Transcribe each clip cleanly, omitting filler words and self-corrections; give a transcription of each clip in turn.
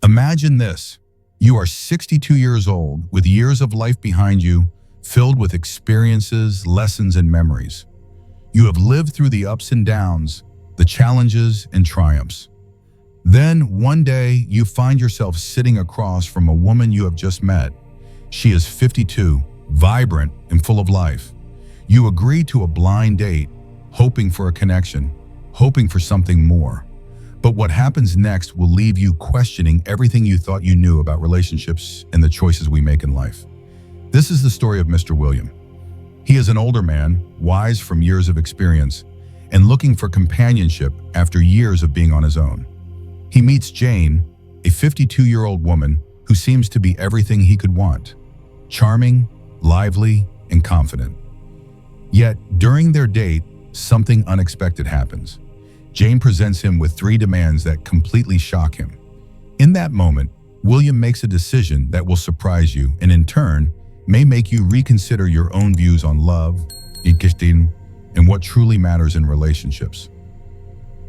Imagine this. You are 62 years old, with years of life behind you, filled with experiences, lessons, and memories. You have lived through the ups and downs, the challenges and triumphs. Then, one day, you find yourself sitting across from a woman you have just met. She is 52, vibrant, and full of life. You agree to a blind date, hoping for a connection, hoping for something more. But what happens next will leave you questioning everything you thought you knew about relationships and the choices we make in life. This is the story of Mr. William. He is an older man, wise from years of experience, and looking for companionship after years of being on his own. He meets Jane, a 52-year-old woman who seems to be everything he could want: charming, lively, and confident. Yet, during their date, something unexpected happens. Jane presents him with 3 demands that completely shock him. In that moment, William makes a decision that will surprise you and, in turn, may make you reconsider your own views on love, and what truly matters in relationships.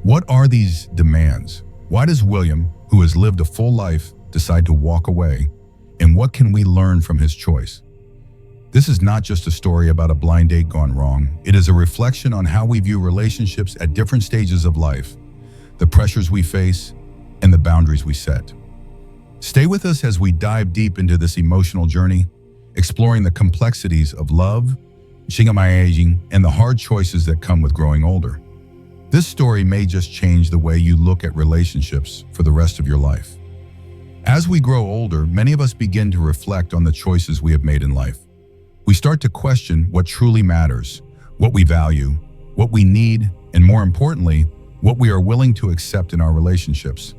What are these demands? Why does William, who has lived a full life, decide to walk away? And what can we learn from his choice? This is not just a story about a blind date gone wrong. It is a reflection on how we view relationships at different stages of life, the pressures we face, and the boundaries we set. Stay with us as we dive deep into this emotional journey, exploring the complexities of love, and the hard choices that come with growing older. This story may just change the way you look at relationships for the rest of your life. As we grow older, many of us begin to reflect on the choices we have made in life. We start to question what truly matters, what we value, what we need, and more importantly, what we are willing to accept in our relationships.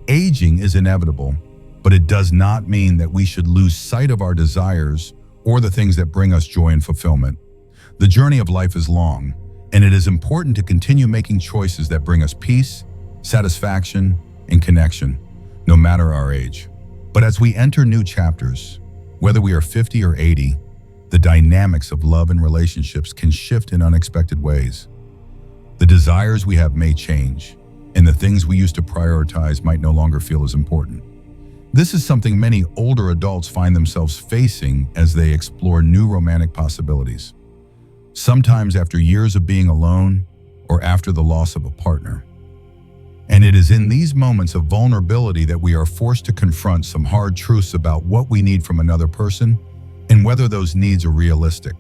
Aging is inevitable, but it does not mean that we should lose sight of our desires or the things that bring us joy and fulfillment. The journey of life is long, and it is important to continue making choices that bring us peace, satisfaction, and connection, no matter our age. But as we enter new chapters, whether we are 50 or 80, the dynamics of love and relationships can shift in unexpected ways. The desires we have may change, and the things we used to prioritize might no longer feel as important. This is something many older adults find themselves facing as they explore new romantic possibilities, sometimes after years of being alone or after the loss of a partner. And it is in these moments of vulnerability that we are forced to confront some hard truths about what we need from another person and whether those needs are realistic.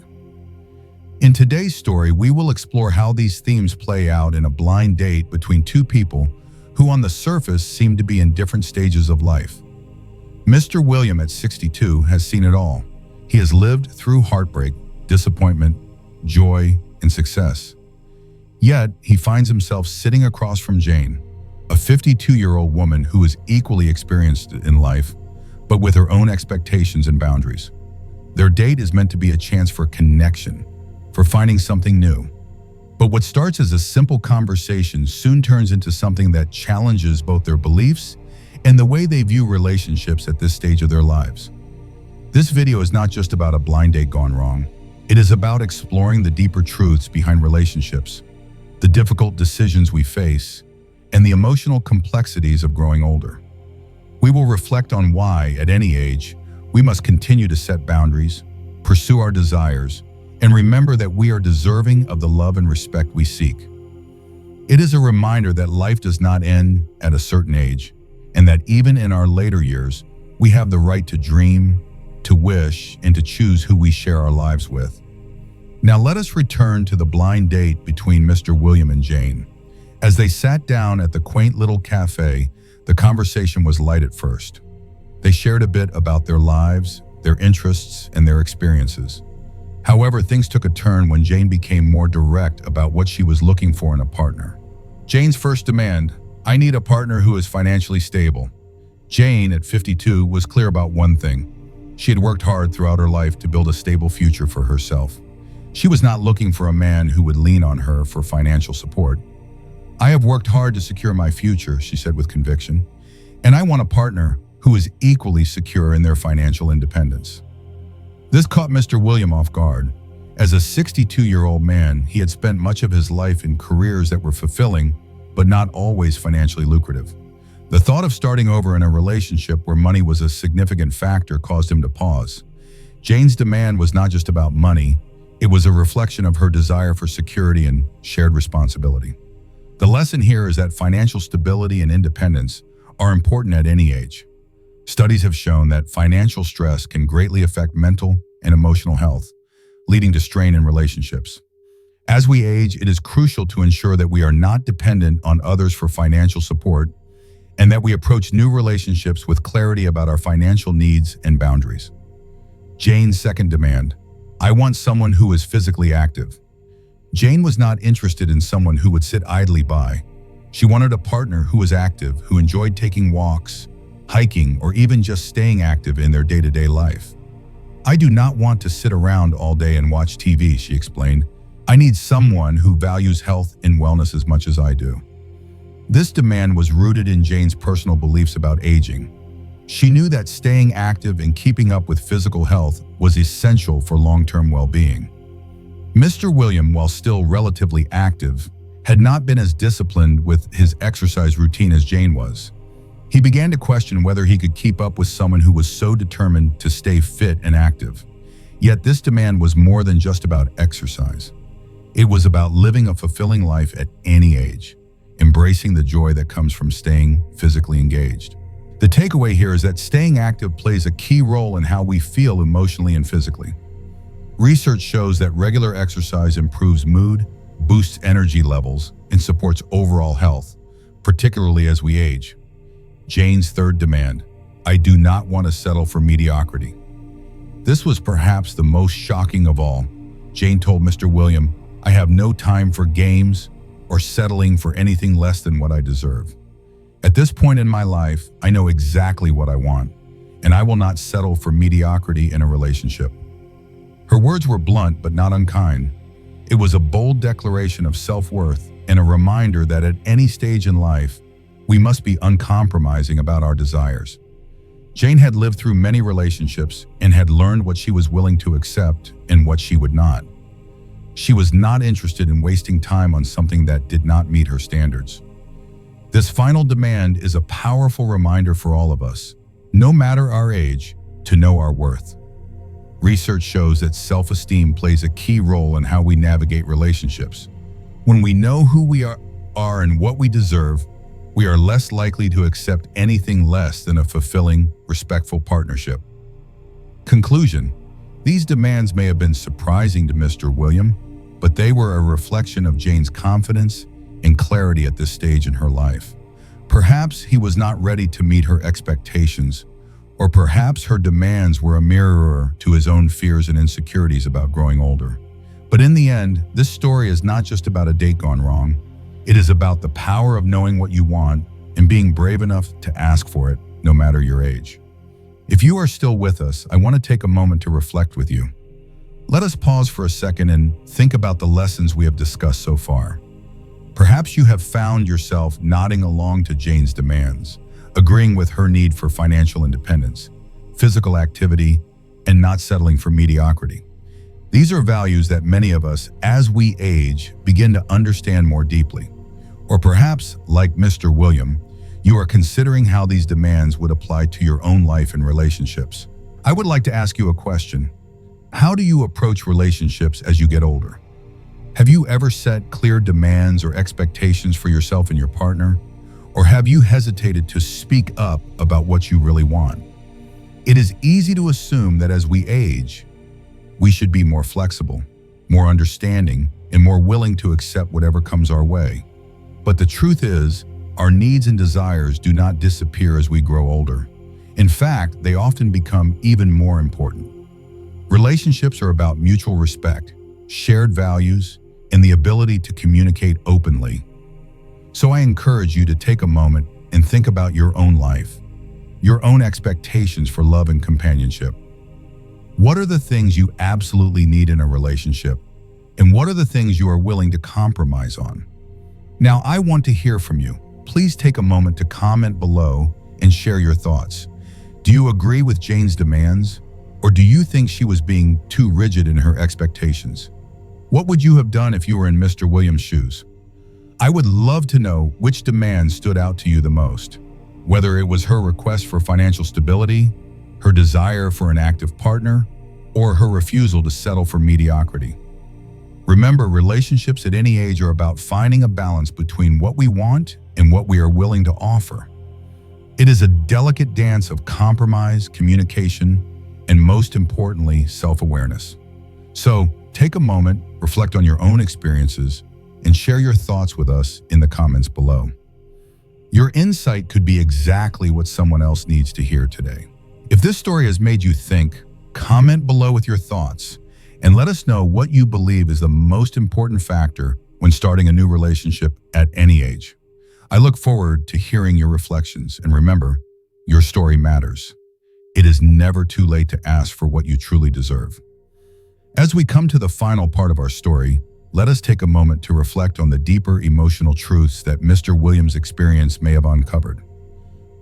In today's story, we will explore how these themes play out in a blind date between 2 people who on the surface seem to be in different stages of life. Mr. William at 62 has seen it all. He has lived through heartbreak, disappointment, joy, and success. Yet, he finds himself sitting across from Jane, a 52-year-old woman who is equally experienced in life, but with her own expectations and boundaries. Their date is meant to be a chance for connection, for finding something new. But what starts as a simple conversation soon turns into something that challenges both their beliefs and the way they view relationships at this stage of their lives. This video is not just about a blind date gone wrong. It is about exploring the deeper truths behind relationships, the difficult decisions we face, and the emotional complexities of growing older. We will reflect on why, at any age, we must continue to set boundaries, pursue our desires, and remember that we are deserving of the love and respect we seek. It is a reminder that life does not end at a certain age, and that even in our later years, we have the right to dream, to wish, and to choose who we share our lives with. Now let us return to the blind date between Mr. William and Jane. As they sat down at the quaint little cafe, the conversation was light at first. They shared a bit about their lives, their interests, and their experiences. However, things took a turn when Jane became more direct about what she was looking for in a partner. Jane's first demand: "I need a partner who is financially stable." Jane, at 52, was clear about one thing. She had worked hard throughout her life to build a stable future for herself. She was not looking for a man who would lean on her for financial support. "I have worked hard to secure my future," she said with conviction, "and I want a partner who is equally secure in their financial independence." This caught Mr. William off guard. As a 62-year-old man, he had spent much of his life in careers that were fulfilling, but not always financially lucrative. The thought of starting over in a relationship where money was a significant factor caused him to pause. Jane's demand was not just about money, it was a reflection of her desire for security and shared responsibility. The lesson here is that financial stability and independence are important at any age. Studies have shown that financial stress can greatly affect mental and emotional health, leading to strain in relationships. As we age, it is crucial to ensure that we are not dependent on others for financial support and that we approach new relationships with clarity about our financial needs and boundaries. Jane's second demand: I want someone who is physically active. Jane was not interested in someone who would sit idly by. She wanted a partner who was active, who enjoyed taking walks, hiking, or even just staying active in their day-to-day life. I do not want to sit around all day and watch TV, she explained. I need someone who values health and wellness as much as I do. This demand was rooted in Jane's personal beliefs about aging. She knew that staying active and keeping up with physical health was essential for long-term well-being. Mr. William, while still relatively active, had not been as disciplined with his exercise routine as Jane was. He began to question whether he could keep up with someone who was so determined to stay fit and active. Yet this demand was more than just about exercise. It was about living a fulfilling life at any age, embracing the joy that comes from staying physically engaged. The takeaway here is that staying active plays a key role in how we feel emotionally and physically. Research shows that regular exercise improves mood, boosts energy levels, and supports overall health, particularly as we age. Jane's third demand: I do not want to settle for mediocrity. This was perhaps the most shocking of all. Jane told Mr. William, I have no time for games or settling for anything less than what I deserve. At this point in my life, I know exactly what I want, and I will not settle for mediocrity in a relationship. Her words were blunt but not unkind. It was a bold declaration of self-worth and a reminder that at any stage in life, we must be uncompromising about our desires. Jane had lived through many relationships and had learned what she was willing to accept and what she would not. She was not interested in wasting time on something that did not meet her standards. This final demand is a powerful reminder for all of us, no matter our age, to know our worth. Research shows that self-esteem plays a key role in how we navigate relationships. When we know who we are and what we deserve, we are less likely to accept anything less than a fulfilling, respectful partnership. Conclusion: these demands may have been surprising to Mr. William, but they were a reflection of Jane's confidence and clarity at this stage in her life. Perhaps he was not ready to meet her expectations, or perhaps her demands were a mirror to his own fears and insecurities about growing older. But in the end, this story is not just about a date gone wrong. It is about the power of knowing what you want and being brave enough to ask for it, no matter your age. If you are still with us, I want to take a moment to reflect with you. Let us pause for a second and think about the lessons we have discussed so far. Perhaps you have found yourself nodding along to Jane's demands, agreeing with her need for financial independence, physical activity, and not settling for mediocrity. These are values that many of us, as we age, begin to understand more deeply. Or perhaps, like Mr. William, you are considering how these demands would apply to your own life and relationships. I would like to ask you a question. How do you approach relationships as you get older? Have you ever set clear demands or expectations for yourself and your partner? Or have you hesitated to speak up about what you really want? It is easy to assume that as we age, we should be more flexible, more understanding, and more willing to accept whatever comes our way. But the truth is, our needs and desires do not disappear as we grow older. In fact, they often become even more important. Relationships are about mutual respect, shared values, and the ability to communicate openly. So I encourage you to take a moment and think about your own life, your own expectations for love and companionship. What are the things you absolutely need in a relationship? And what are the things you are willing to compromise on? Now, I want to hear from you. Please take a moment to comment below and share your thoughts. Do you agree with Jane's demands? Or do you think she was being too rigid in her expectations? What would you have done if you were in Mr. Williams' shoes? I would love to know which demand stood out to you the most. Whether it was her request for financial stability, her desire for an active partner, or her refusal to settle for mediocrity. Remember, relationships at any age are about finding a balance between what we want and what we are willing to offer. It is a delicate dance of compromise, communication, and most importantly, self-awareness. So, take a moment, reflect on your own experiences, and share your thoughts with us in the comments below. Your insight could be exactly what someone else needs to hear today. If this story has made you think, comment below with your thoughts and let us know what you believe is the most important factor when starting a new relationship at any age. I look forward to hearing your reflections, and remember, your story matters. It is never too late to ask for what you truly deserve. As we come to the final part of our story, let us take a moment to reflect on the deeper emotional truths that Mr. Williams' experience may have uncovered.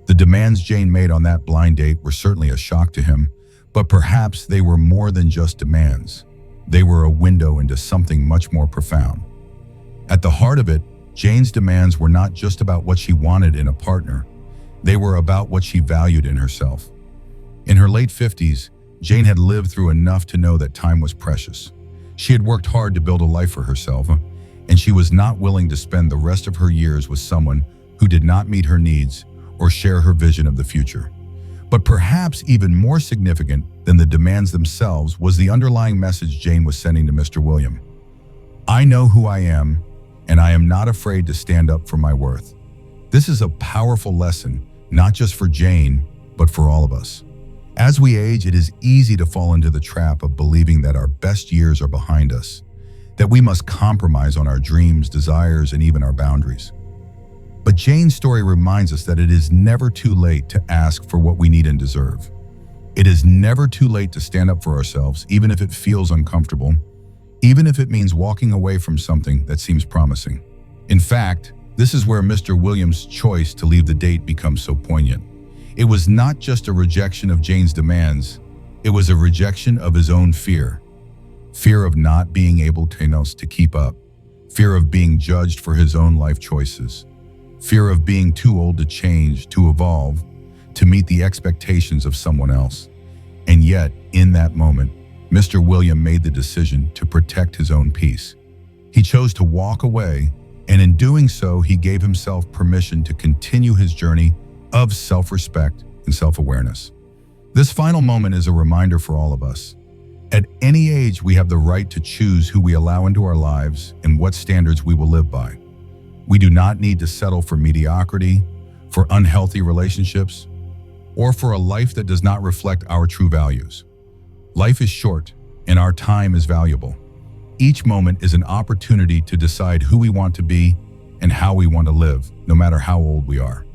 The demands Jane made on that blind date were certainly a shock to him, but perhaps they were more than just demands. They were a window into something much more profound. At the heart of it, Jane's demands were not just about what she wanted in a partner. They were about what she valued in herself. In her late 50s, Jane had lived through enough to know that time was precious. She had worked hard to build a life for herself, and she was not willing to spend the rest of her years with someone who did not meet her needs or share her vision of the future. But perhaps even more significant than the demands themselves was the underlying message Jane was sending to Mr. William. I know who I am, and I am not afraid to stand up for my worth. This is a powerful lesson, not just for Jane, but for all of us. As we age, it is easy to fall into the trap of believing that our best years are behind us, that we must compromise on our dreams, desires, and even our boundaries. But Jane's story reminds us that it is never too late to ask for what we need and deserve. It is never too late to stand up for ourselves, even if it feels uncomfortable, even if it means walking away from something that seems promising. In fact, this is where Mr. Williams' choice to leave the date becomes so poignant. It was not just a rejection of Jane's demands, it was a rejection of his own fear. Fear of not being able to keep up, fear of being judged for his own life choices, fear of being too old to change, to evolve, to meet the expectations of someone else. And yet, in that moment, Mr. William made the decision to protect his own peace. He chose to walk away, and in doing so, he gave himself permission to continue his journey of self-respect and self-awareness. This final moment is a reminder for all of us. At any age, we have the right to choose who we allow into our lives and what standards we will live by. We do not need to settle for mediocrity, for unhealthy relationships, or for a life that does not reflect our true values. Life is short, and our time is valuable. Each moment is an opportunity to decide who we want to be and how we want to live, no matter how old we are.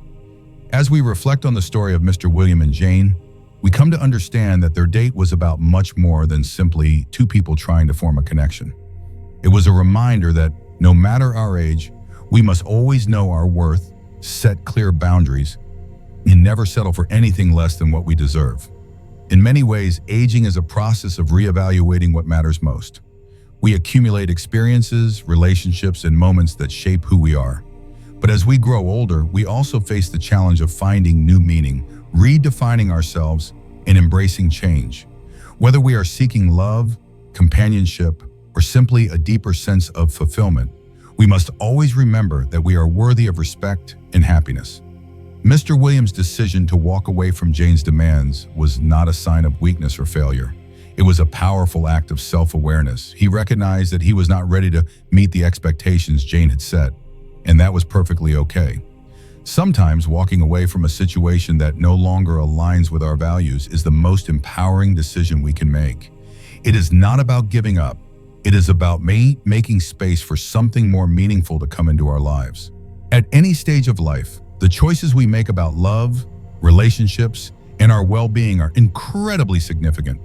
As we reflect on the story of Mr. William and Jane, we come to understand that their date was about much more than simply two people trying to form a connection. It was a reminder that no matter our age, we must always know our worth, set clear boundaries, and never settle for anything less than what we deserve. In many ways, aging is a process of reevaluating what matters most. We accumulate experiences, relationships, and moments that shape who we are. But as we grow older, we also face the challenge of finding new meaning, redefining ourselves, and embracing change. Whether we are seeking love, companionship, or simply a deeper sense of fulfillment, we must always remember that we are worthy of respect and happiness. Mr. Williams' decision to walk away from Jane's demands was not a sign of weakness or failure. It was a powerful act of self-awareness. He recognized that he was not ready to meet the expectations Jane had set, and that was perfectly okay. Sometimes walking away from a situation that no longer aligns with our values is the most empowering decision we can make. It is not about giving up. It is about making space for something more meaningful to come into our lives. At any stage of life, the choices we make about love, relationships, and our well-being are incredibly significant.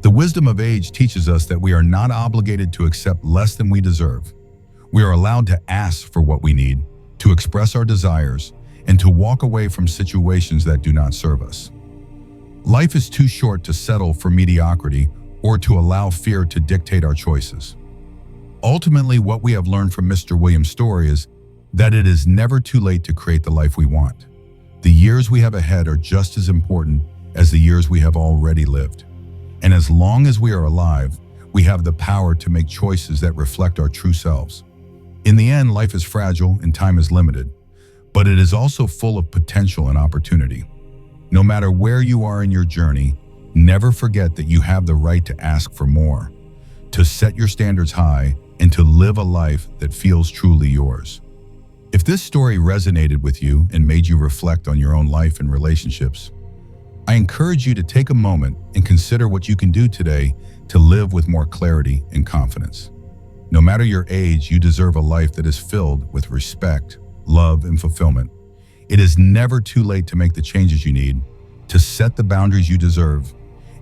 The wisdom of age teaches us that we are not obligated to accept less than we deserve. We are allowed to ask for what we need, to express our desires, and to walk away from situations that do not serve us. Life is too short to settle for mediocrity or to allow fear to dictate our choices. Ultimately, what we have learned from Mr. Williams' story is that it is never too late to create the life we want. The years we have ahead are just as important as the years we have already lived. And as long as we are alive, we have the power to make choices that reflect our true selves. In the end, life is fragile and time is limited, but it is also full of potential and opportunity. No matter where you are in your journey, never forget that you have the right to ask for more, to set your standards high, and to live a life that feels truly yours. If this story resonated with you and made you reflect on your own life and relationships, I encourage you to take a moment and consider what you can do today to live with more clarity and confidence. No matter your age, you deserve a life that is filled with respect, love, and fulfillment. It is never too late to make the changes you need, to set the boundaries you deserve,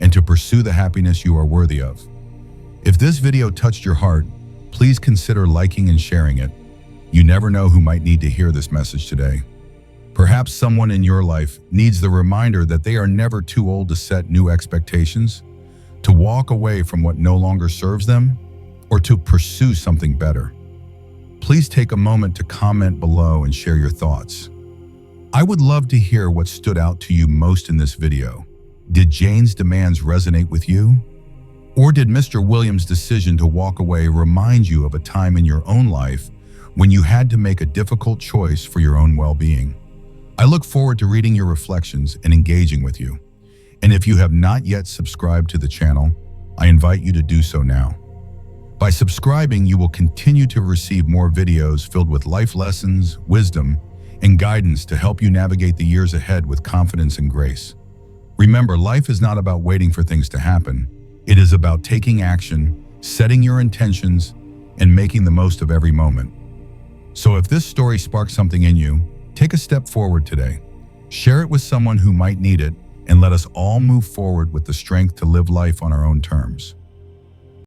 and to pursue the happiness you are worthy of. If this video touched your heart, please consider liking and sharing it. You never know who might need to hear this message today. Perhaps someone in your life needs the reminder that they are never too old to set new expectations, to walk away from what no longer serves them, or to pursue something better. Please take a moment to comment below and share your thoughts. I would love to hear what stood out to you most in this video. Did Jane's demands resonate with you? Or did Mr. Williams' decision to walk away remind you of a time in your own life when you had to make a difficult choice for your own well-being? I look forward to reading your reflections and engaging with you. And if you have not yet subscribed to the channel, I invite you to do so now. By subscribing, you will continue to receive more videos filled with life lessons, wisdom, and guidance to help you navigate the years ahead with confidence and grace. Remember, life is not about waiting for things to happen. It is about taking action, setting your intentions, and making the most of every moment. So if this story sparks something in you, take a step forward today. Share it with someone who might need it, and let us all move forward with the strength to live life on our own terms.